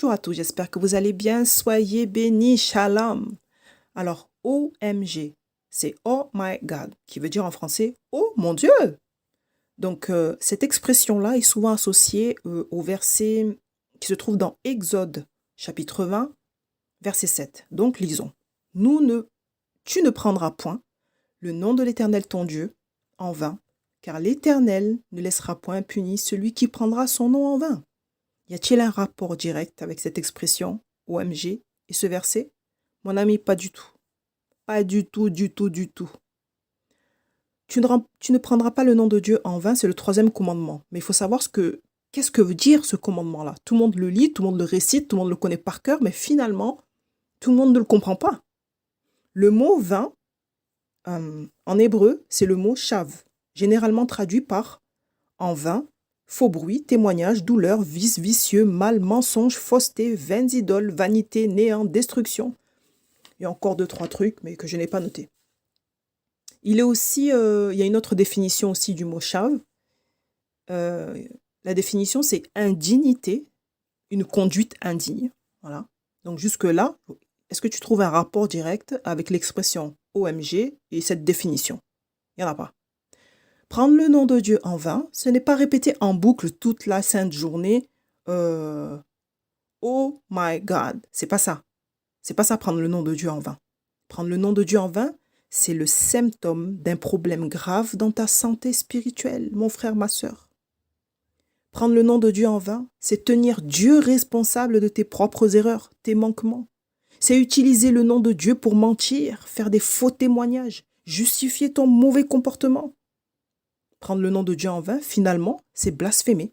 Bonjour à tous, j'espère que vous allez bien. Soyez bénis, shalom. Alors, OMG, c'est Oh my God, qui veut dire en français Oh mon Dieu. Donc, cette expression-là est souvent associée au verset qui se trouve dans Exode, chapitre 20, verset 7. Donc, lisons. Tu ne prendras point le nom de l'Éternel ton Dieu en vain, car l'Éternel ne laissera point impuni celui qui prendra son nom en vain. Y a-t-il un rapport direct avec cette expression OMG et ce verset? Mon ami, pas du tout. Pas du tout, du tout, du tout. Tu ne prendras pas le nom de Dieu en vain, c'est le troisième commandement. Mais il faut savoir qu'est-ce que veut dire ce commandement-là. Tout le monde le lit, tout le monde le récite, tout le monde le connaît par cœur, mais finalement, tout le monde ne le comprend pas. Le mot vain, en hébreu, c'est le mot shav, généralement traduit par en vain, faux bruit, témoignage, douleur, vice, vicieux, mal, mensonge, fausseté, vaines idoles, vanité, néant, destruction. Il y a encore 2-3 trucs, mais que je n'ai pas noté. Il y a une autre définition aussi du mot shav. La définition, c'est indignité, une conduite indigne. Voilà. Donc jusque-là, est-ce que tu trouves un rapport direct avec l'expression OMG et cette définition? Il n'y en a pas. Prendre le nom de Dieu en vain, ce n'est pas répéter en boucle toute la sainte journée. Oh my God, c'est pas ça. C'est pas ça prendre le nom de Dieu en vain. Prendre le nom de Dieu en vain, c'est le symptôme d'un problème grave dans ta santé spirituelle, mon frère, ma sœur. Prendre le nom de Dieu en vain, c'est tenir Dieu responsable de tes propres erreurs, tes manquements. C'est utiliser le nom de Dieu pour mentir, faire des faux témoignages, justifier ton mauvais comportement. Prendre le nom de Dieu en vain, finalement, c'est blasphémer.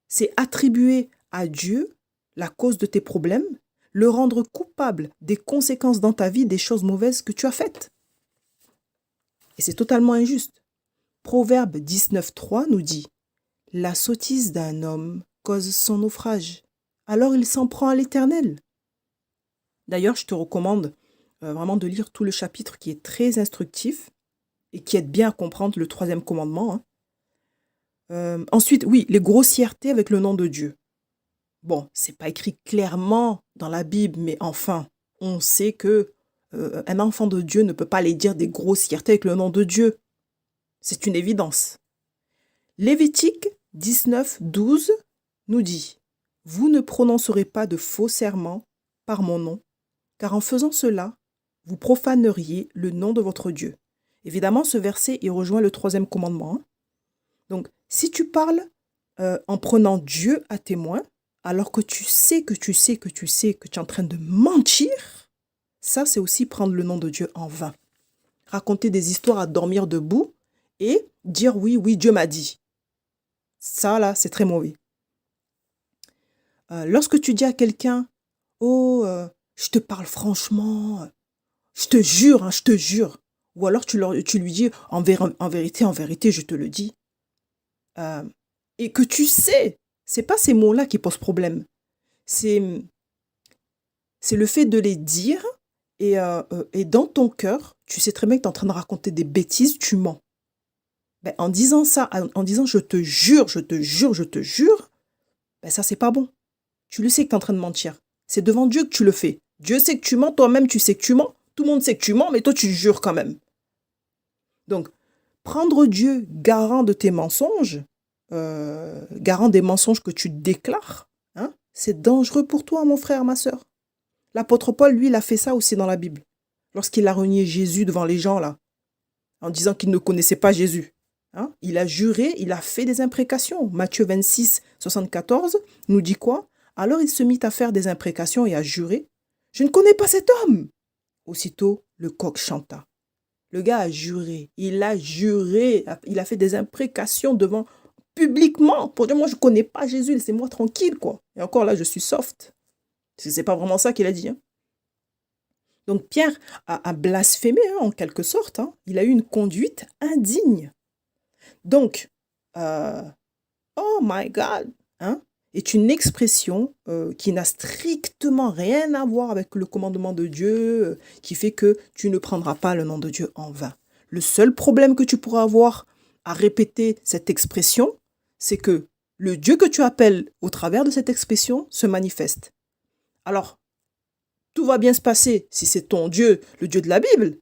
C'est attribuer à Dieu la cause de tes problèmes, le rendre coupable des conséquences dans ta vie des choses mauvaises que tu as faites. Et c'est totalement injuste. Proverbe 19.3 nous dit « La sottise d'un homme cause son naufrage, alors il s'en prend à l'Éternel. » D'ailleurs, je te recommande vraiment de lire tout le chapitre qui est très instructif et qui aide bien à comprendre le troisième commandement. Ensuite, oui, les grossièretés avec le nom de Dieu. Bon, c'est pas écrit clairement dans la Bible, mais enfin, on sait que un enfant de Dieu ne peut pas aller dire des grossièretés avec le nom de Dieu. C'est une évidence. Lévitique 19.12 nous dit « Vous ne prononcerez pas de faux serments par mon nom, car en faisant cela, vous profaneriez le nom de votre Dieu. » Évidemment, ce verset, il rejoint le troisième commandement. Donc, si tu parles en prenant Dieu à témoin, alors que tu sais que tu es en train de mentir, ça, c'est aussi prendre le nom de Dieu en vain. Raconter des histoires à dormir debout et dire oui, oui, Dieu m'a dit. Ça, là, c'est très mauvais. Lorsque tu dis à quelqu'un, oh, je te parle franchement, je te jure, hein, je te jure. Ou alors tu lui dis, en vérité, je te le dis. Et que tu sais, c'est pas ces mots-là qui posent problème. C'est le fait de les dire et dans ton cœur, tu sais très bien que tu es en train de raconter des bêtises, tu mens. Ben, en disant ça, en disant je te jure, je te jure, je te jure, ben ça c'est pas bon. Tu le sais que tu es en train de mentir. C'est devant Dieu que tu le fais. Dieu sait que tu mens, toi-même tu sais que tu mens. Tout le monde sait que tu mens, mais toi tu jures quand même. Donc, prendre Dieu garant de tes mensonges, garant des mensonges que tu déclares, hein, c'est dangereux pour toi, mon frère, ma sœur. L'apôtre Paul, lui, il a fait ça aussi dans la Bible. Lorsqu'il a renié Jésus devant les gens, là, en disant qu'il ne connaissait pas Jésus. Hein, il a juré, il a fait des imprécations. Matthieu 26, 74 nous dit quoi? Alors il se mit à faire des imprécations et à jurer. Je ne connais pas cet homme. Aussitôt, le coq chanta. Le gars a juré, il a fait des imprécations publiquement pour dire moi je ne connais pas Jésus, laissez-moi tranquille quoi. Et encore là je suis soft. C'est pas vraiment ça qu'il a dit. Hein. Donc Pierre a blasphémé hein, en quelque sorte. Hein. Il a eu une conduite indigne. Donc, oh my God, hein, est une expression qui n'a strictement rien à voir avec le commandement de Dieu, qui fait que tu ne prendras pas le nom de Dieu en vain. Le seul problème que tu pourras avoir à répéter cette expression, c'est que le Dieu que tu appelles au travers de cette expression se manifeste. Alors, tout va bien se passer si c'est ton Dieu, le Dieu de la Bible.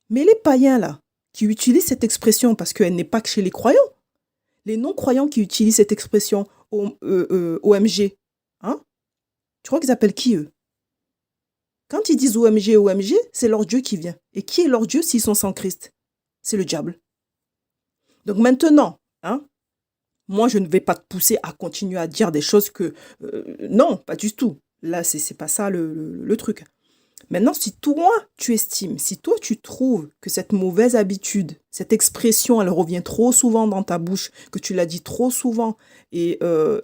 Mais les païens, là, qui utilisent cette expression parce qu'elle n'est pas que chez les croyants, les non-croyants qui utilisent cette expression OMG, hein, tu crois qu'ils appellent qui, eux? Quand ils disent OMG, OMG, c'est leur Dieu qui vient. Et qui est leur Dieu s'ils sont sans Christ? C'est le diable. Donc maintenant, hein, moi, je ne vais pas te pousser à continuer à dire des choses que... non, pas du tout. Là, c'est pas ça le truc. Maintenant, si toi, tu estimes, si toi, tu trouves que cette mauvaise habitude, cette expression, elle revient trop souvent dans ta bouche, que tu l'as dit trop souvent, et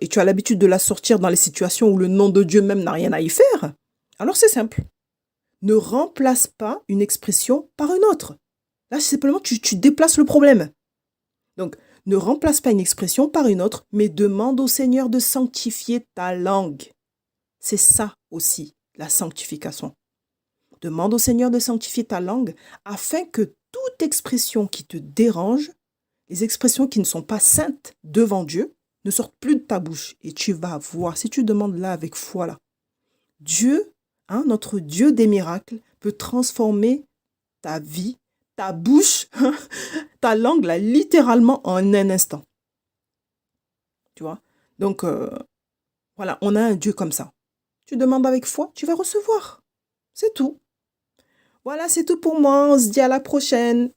tu as l'habitude de la sortir dans les situations où le nom de Dieu même n'a rien à y faire, alors c'est simple. Ne remplace pas une expression par une autre. Là, simplement, tu déplaces le problème. Donc, ne remplace pas une expression par une autre, mais demande au Seigneur de sanctifier ta langue. C'est ça aussi, la sanctification. Demande au Seigneur de sanctifier ta langue afin que toute expression qui te dérange, les expressions qui ne sont pas saintes devant Dieu, ne sortent plus de ta bouche. Et tu vas voir, si tu demandes là avec foi, là, Dieu, hein, notre Dieu des miracles, peut transformer ta vie, ta bouche, ta langue, là, littéralement en un instant. Tu vois? Donc, voilà, on a un Dieu comme ça. Tu demandes avec foi, tu vas recevoir. C'est tout. Voilà, c'est tout pour moi. On se dit à la prochaine.